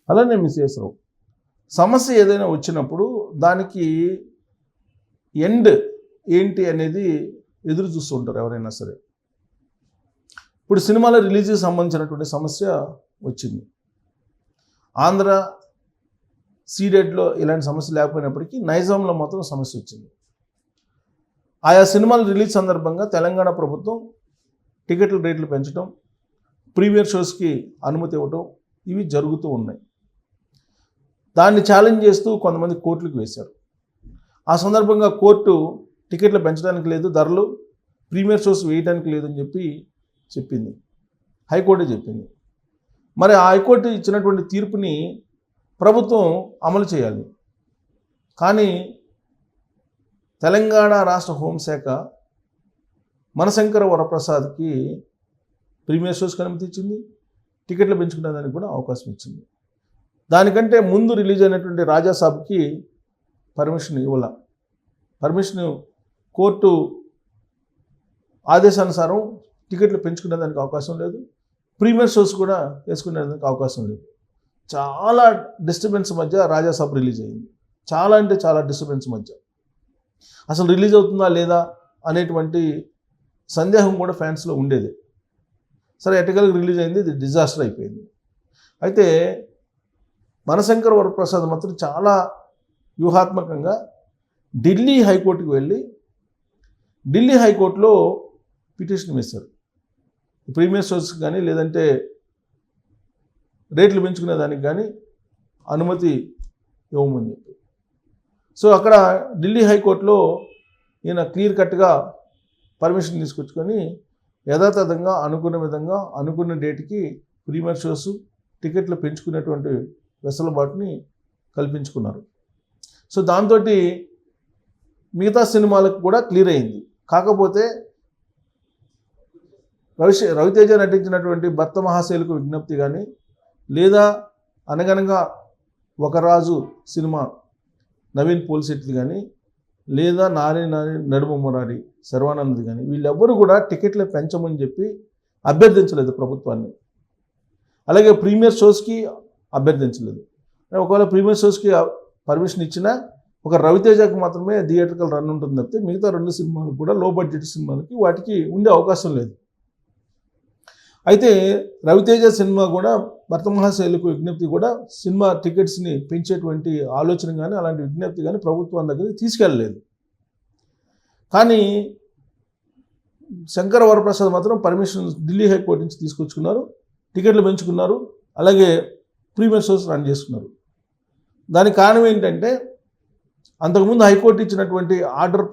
అలానే మిస్సెస్ రావు సమస్య ఏదైనా వచ్చినప్పుడు దానికి ఎండ్ ఏంటి అనేది ఎదురు చూస్తూ ఉంటారు ఎవరైనా సరే. ఇప్పుడు సినిమాల రిలీజ్కి సంబంధించినటువంటి సమస్య వచ్చింది. ఆంధ్ర సీడెడ్లో ఇలాంటి సమస్య లేకపోయినప్పటికీ నైజాంలో మాత్రం సమస్య వచ్చింది. ఆయా సినిమాల రిలీజ్ సందర్భంగా తెలంగాణ ప్రభుత్వం టికెట్ల రేట్లు పెంచడం, ప్రీమియర్ షోస్కి అనుమతి ఇవ్వటం ఇవి జరుగుతూ ఉన్నాయి. దాన్ని ఛాలెంజ్ చేస్తూ కొంతమంది కోర్టులకు వేశారు. ఆ సందర్భంగా కోర్టు టికెట్లు పెంచడానికి లేదు, ధరలు ప్రీమియర్ షోస్ వేయడానికి లేదని చెప్పింది. హైకోర్టే చెప్పింది. మరి ఆ హైకోర్టు ఇచ్చినటువంటి తీర్పుని ప్రభుత్వం అమలు చేయాలి. కానీ తెలంగాణ రాష్ట్ర హోంశాఖ మనశంకర వరప్రసాద్కి ప్రీమియర్ షోస్కి అనుమతి ఇచ్చింది, టికెట్లు పెంచుకునేదానికి కూడా అవకాశం ఇచ్చింది. దానికంటే ముందు రిలీజ్ అయినటువంటి రాజాసాబ్కి పర్మిషన్ ఇవ్వాల. పర్మిషన్ కోర్టు ఆదేశానుసారం టికెట్లు పెంచుకునేదానికి అవకాశం లేదు, ప్రీమియర్ షోస్ కూడా వేసుకునేదానికి అవకాశం లేదు. చాలా డిస్టర్బెన్స్ మధ్య రాజాసాబ్ రిలీజ్ అయింది. చాలా అంటే చాలా డిస్టర్బెన్స్ మధ్య అసలు రిలీజ్ అవుతుందా లేదా అనేటువంటి సందేహం కూడా ఫ్యాన్స్లో ఉండేది. సరే ఎట్టగలిగి రిలీజ్ అయింది, ఇది డిజాస్టర్ అయిపోయింది. అయితే మనశంకర్ వరప్రసాద్ మాత్రం చాలా వ్యూహాత్మకంగా ఢిల్లీ హైకోర్టుకు వెళ్ళి ఢిల్లీ హైకోర్టులో పిటిషన్ వేశారు. ప్రీమియర్ షోస్కి కానీ లేదంటే రేట్లు పెంచుకునే దానికి కానీ అనుమతి ఇవ్వమని చెప్పి. సో అక్కడ ఢిల్లీ హైకోర్టులో ఈయన క్లియర్ కట్గా పర్మిషన్ తీసుకొచ్చుకొని యథాతథంగా అనుకున్న విధంగా అనుకున్న డేట్కి ప్రీమియర్ షోస్ టికెట్లు పెంచుకునేటువంటి వెసులుబాటుని కల్పించుకున్నారు. సో దాంతో మిగతా సినిమాలకు కూడా క్లియర్ అయింది. కాకపోతే రవితేజ నటించినటువంటి భర్త మహాశైలకు విజ్ఞప్తి కానీ లేదా అనగనగా ఒక రాజు సినిమా నవీన్ పోల్శెట్టి కానీ లేదా నాని నడుమ మురారి శర్వానంద్ కానీ వీళ్ళెవ్వరూ కూడా టికెట్లు పెంచమని చెప్పి అభ్యర్థించలేదు ప్రభుత్వాన్ని. అలాగే ప్రీమియర్ షోస్కి అభ్యర్థించలేదు. ఒకవేళ ప్రీమియర్ షోస్కి పర్మిషన్ ఇచ్చినా ఒక రవితేజకి మాత్రమే థియేటర్కల్ రన్ ఉంటుంది తప్పితే మిగతా 2 సినిమాలకు కూడా లో బడ్జెట్ సినిమాలకి వాటికి ఉండే అవకాశం లేదు. అయితే రవితేజ సినిమా కూడా భర్త మహాశైలకు విజ్ఞప్తి కూడా సినిమా టికెట్స్ని పెంచేటువంటి ఆలోచన కానీ అలాంటి విజ్ఞప్తి కానీ ప్రభుత్వం దగ్గరికి తీసుకెళ్ళలేదు. కానీ శంకర వరప్రసాద్ మాత్రం పర్మిషన్ ఢిల్లీ హైకోర్టు నుంచి తీసుకొచ్చుకున్నారు, టికెట్లు పెంచుకున్నారు, అలాగే ప్రీమియర్ షోస్ రన్ చేసుకున్నారు. దానికి కారణం ఏంటంటే అంతకుముందు హైకోర్టు ఇచ్చినటువంటి ఆర్డర్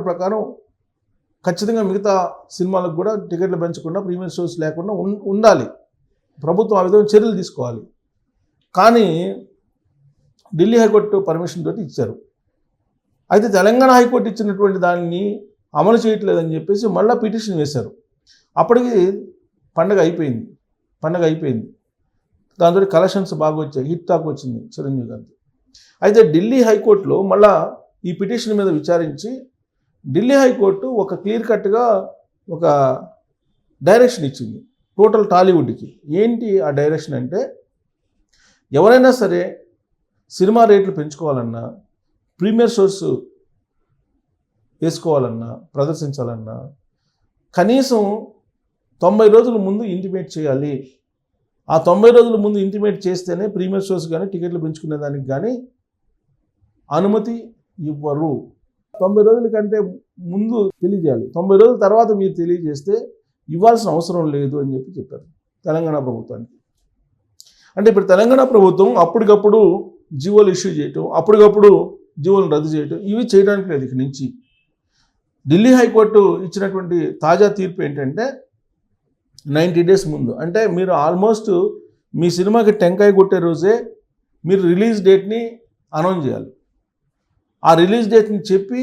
ప్రకారం ఖచ్చితంగా మిగతా సినిమాలకు కూడా టికెట్లు పెంచకుండా ప్రీమియర్ షోస్ లేకుండా ఉండాలి, ప్రభుత్వం ఆ విధంగా చర్యలు తీసుకోవాలి. కానీ ఢిల్లీ హైకోర్టు పర్మిషన్ తోటి ఇచ్చారు. అయితే తెలంగాణ హైకోర్టు ఇచ్చినటువంటి దాన్ని అమలు చేయట్లేదని చెప్పేసి మళ్ళీ పిటిషన్ వేశారు. అప్పటికి పండగ అయిపోయింది. దాంతో కలెక్షన్స్ బాగా వచ్చాయి, హిట్ టాక్ వచ్చింది చిరంజీవి గారికి. అయితే ఢిల్లీ హైకోర్టులో మళ్ళా ఈ పిటిషన్ మీద విచారించి ఢిల్లీ హైకోర్టు ఒక క్లియర్ కట్గా ఒక డైరెక్షన్ ఇచ్చింది టోటల్ టాలీవుడ్కి. ఏంటి ఆ డైరెక్షన్ అంటే, ఎవరైనా సరే సినిమా రేట్లు పెంచుకోవాలన్నా, ప్రీమియర్ షోస్ వేసుకోవాలన్నా, ప్రదర్శించాలన్నా కనీసం 90 రోజుల ముందు ఇంటిమేట్ చేయాలి. ఆ 90 రోజుల ముందు ఇంటిమేట్ చేస్తేనే ప్రీమియర్ షోస్ కానీ టికెట్లు పెంచుకునేదానికి కానీ అనుమతి ఇవ్వరు. 90 రోజుల కంటే ముందు తెలియజేయాలి, 90 రోజుల తర్వాత మీరు తెలియజేస్తే ఇవ్వాల్సిన అవసరం లేదు అని చెప్పారు తెలంగాణ ప్రభుత్వానికి. అంటే ఇప్పుడు తెలంగాణ ప్రభుత్వం అప్పటికప్పుడు జీవోలు ఇష్యూ చేయటం, అప్పటికప్పుడు జీవోలను రద్దు చేయటం ఇవి చేయడానికి లేదు. ఇక నుంచి ఢిల్లీ హైకోర్టు ఇచ్చినటువంటి తాజా తీర్పు ఏంటంటే 90 డేస్ ముందు, అంటే మీరు ఆల్మోస్ట్ మీ సినిమాకి టెంకాయ కొట్టే రోజే మీరు రిలీజ్ డేట్ని అనౌన్స్ చేయాలి. ఆ రిలీజ్ డేట్ని చెప్పి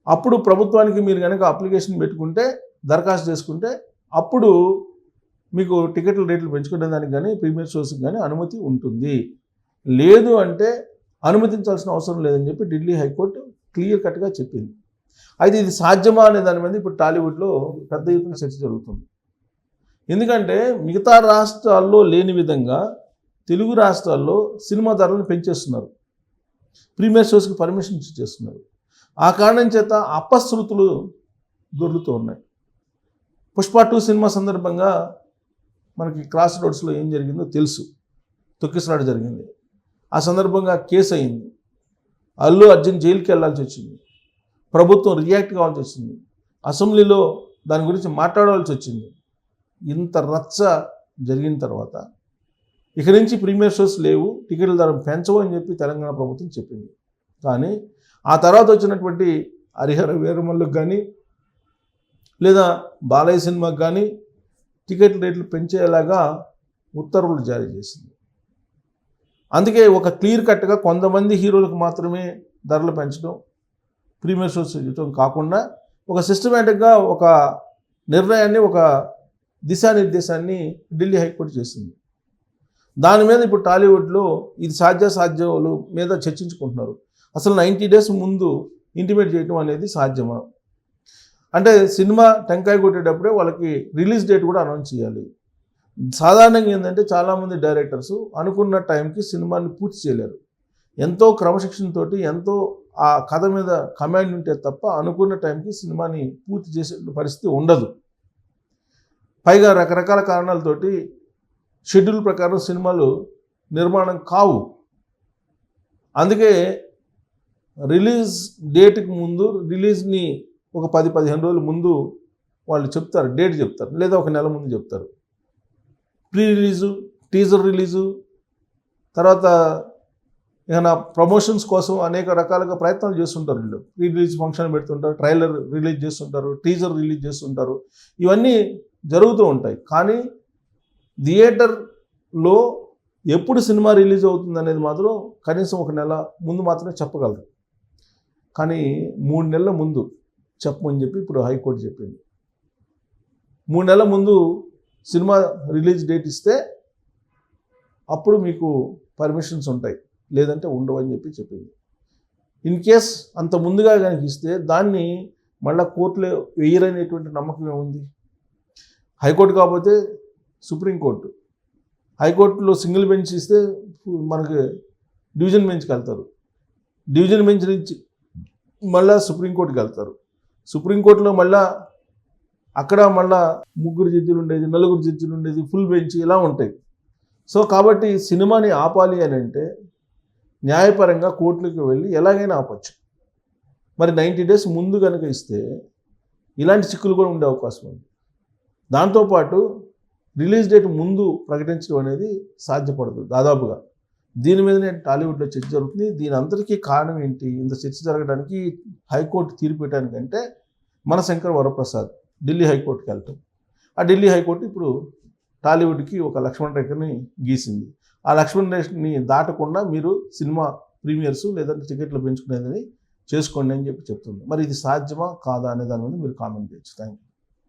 అప్పుడు ప్రభుత్వానికి మీరు కనుక అప్లికేషన్ పెట్టుకుంటే, దరఖాస్తు చేసుకుంటే అప్పుడు మీకు టికెట్ల రేట్లు పెంచుకునే దానికి కానీ ప్రీమియర్ షోస్కి కానీ అనుమతి ఉంటుంది. లేదు అంటే అనుమతించాల్సిన అవసరం లేదని చెప్పి ఢిల్లీ హైకోర్టు క్లియర్ కట్గా చెప్పింది. అయితే ఇది సాధ్యమా అనే దాని మీద ఇప్పుడు టాలీవుడ్లో పెద్ద ఎత్తున చర్చ జరుగుతుంది. ఎందుకంటే మిగతా రాష్ట్రాల్లో లేని విధంగా తెలుగు రాష్ట్రాల్లో సినిమా ధరలను పెంచేస్తున్నారు, ప్రీమియర్ షోస్కి పర్మిషన్ ఇచ్చేస్తున్నారు. ఆ కారణం చేత అపశృతులు దొర్లుతూ ఉన్నాయి. పుష్ప 2 సినిమా సందర్భంగా మనకి క్రాస్ రోడ్స్లో ఏం జరిగిందో తెలుసు. తొక్కిసలాట జరిగింది. ఆ సందర్భంగా కేసు అయింది. అల్లు అర్జున్ జైలుకి వెళ్ళాల్సి వచ్చింది. ప్రభుత్వం రియాక్ట్ కావాల్సి వచ్చింది. అసెంబ్లీలో దాని గురించి మాట్లాడాల్సి వచ్చింది. ఇంత రచ్చ జరిగిన తర్వాత ఇక నుంచి ప్రీమియర్ షోస్ లేవు, టికెట్ల ధర పెంచవు అని చెప్పి తెలంగాణ ప్రభుత్వం చెప్పింది. కానీ ఆ తర్వాత వచ్చినటువంటి హరిహర వీరమల్లుకి కానీ లేదా బాలయ్య సినిమాకి కానీ టికెట్ రేట్లు పెంచేలాగా ఉత్తర్వులు జారీ చేసింది. అందుకే ఒక క్లియర్ కట్గా కొంతమంది హీరోలకు మాత్రమే ధరలు పెంచడం, ప్రీమియర్ షోస్ ఇవ్వడం కాకుండా ఒక సిస్టమేటిక్గా ఒక నిర్ణయాన్ని, ఒక దిశానిర్దేశాన్ని ఢిల్లీ హైకోర్టు చేసింది. దాని మీద ఇప్పుడు టాలీవుడ్లో ఇది సాధ్యాసాధ్యాల మీద చర్చించుకుంటున్నారు. అసలు 90 days ముందు ఇంటిమేట్ చేయడం అనేది సాధ్యమా? అంటే సినిమా టెంకాయ కొట్టేటప్పుడే వాళ్ళకి రిలీజ్ డేట్ కూడా అనౌన్స్ చేయాలి. సాధారణంగా ఏంటంటే చాలామంది డైరెక్టర్స్ అనుకున్న టైంకి సినిమాని పూర్తి చేయలేరు. ఎంతో క్రమశిక్షణతోటి, ఎంతో ఆ కథ మీద కమాండ్ ఉంటే తప్ప అనుకున్న టైంకి సినిమాని పూర్తి చేసే పరిస్థితి ఉండదు. పైగా రకరకాల కారణాలతోటి షెడ్యూల్ ప్రకారం సినిమాలు నిర్మాణం కావు. అందుకే రిలీజ్ డేట్కి ముందు, రిలీజ్ని ఒక 10-15 రోజుల ముందు వాళ్ళు చెప్తారు, డేట్ చెప్తారు, లేదా ఒక నెల ముందు చెప్తారు. ప్రీ రిలీజు, టీజర్ రిలీజు, తర్వాత ఏమైనా ప్రమోషన్స్ కోసం అనేక రకాలుగా ప్రయత్నాలు చేస్తుంటారు. వీళ్ళు ప్రీ రిలీజ్ ఫంక్షన్ పెడుతుంటారు, ట్రైలర్ రిలీజ్ చేస్తుంటారు, టీజర్ రిలీజ్ చేస్తుంటారు. ఇవన్నీ జరుగుతూ ఉంటాయి. కానీ థియేటర్లో ఎప్పుడు సినిమా రిలీజ్ అవుతుంది అనేది మాత్రం కనీసం ఒక నెల ముందు మాత్రమే చెప్పగలరు. కానీ 3 నెలల ముందు చెప్పమని చెప్పి ఇప్పుడు హైకోర్టు చెప్పింది. 3 నెలల ముందు సినిమా రిలీజ్ డేట్ ఇస్తే అప్పుడు మీకు పర్మిషన్స్ ఉంటాయి, లేదంటే ఉండవు అని చెప్పి చెప్పింది. ఇన్ కేస్ అంత ముందుగా కనుక ఇస్తే దాన్ని మళ్ళీ కోర్టులో వేయరనేటువంటి నమ్మకం ఏముంది? హైకోర్టు కాకపోతే సుప్రీంకోర్టు. హైకోర్టులో సింగిల్ బెంచ్ ఇస్తే మనకి డివిజన్ బెంచ్కి వెళ్తారు. డివిజన్ బెంచ్ నుంచి మళ్ళీ సుప్రీంకోర్టుకి వెళ్తారు. సుప్రీంకోర్టులో మళ్ళీ అక్కడ మళ్ళీ 3 జడ్జిలు ఉండేది, 4 జడ్జిలు ఉండేది, ఫుల్ బెంచ్ ఇలా ఉంటాయి. సో కాబట్టి సినిమాని ఆపాలి అని అంటే న్యాయపరంగా కోర్టులకు వెళ్ళి ఎలాగైనా ఆపచ్చు. మరి 90 days ముందు కనుక ఇస్తే ఇలాంటి చిక్కులు కూడా ఉండే అవకాశం ఉంది. దాంతోపాటు రిలీజ్ డేట్ ముందు ప్రకటించడం అనేది సాధ్యపడదు దాదాపుగా. దీని మీదనే టాలీవుడ్లో చర్చ జరుగుతుంది. దీని అందరికీ కారణం ఏంటి? ఇంత చర్చ జరగడానికి, హైకోర్టు తీర్పు పెట్టడానికంటే మన శంకర్ వరప్రసాద్ ఢిల్లీ హైకోర్టుకి వెళ్తాం. ఆ ఢిల్లీ హైకోర్టు ఇప్పుడు టాలీవుడ్కి ఒక లక్ష్మణ రేఖని గీసింది. ఆ లక్ష్మణ రేఖని దాటకుండా మీరు సినిమా ప్రీమియర్స్ లేదంటే టికెట్లు పెంచుకునేదని చేసుకోండి అని చెప్పి చెప్తుంది. మరి ఇది సాధ్యమా కాదా అనే దాని మీద మీరు కామెంట్ చేయొచ్చు. Thank you.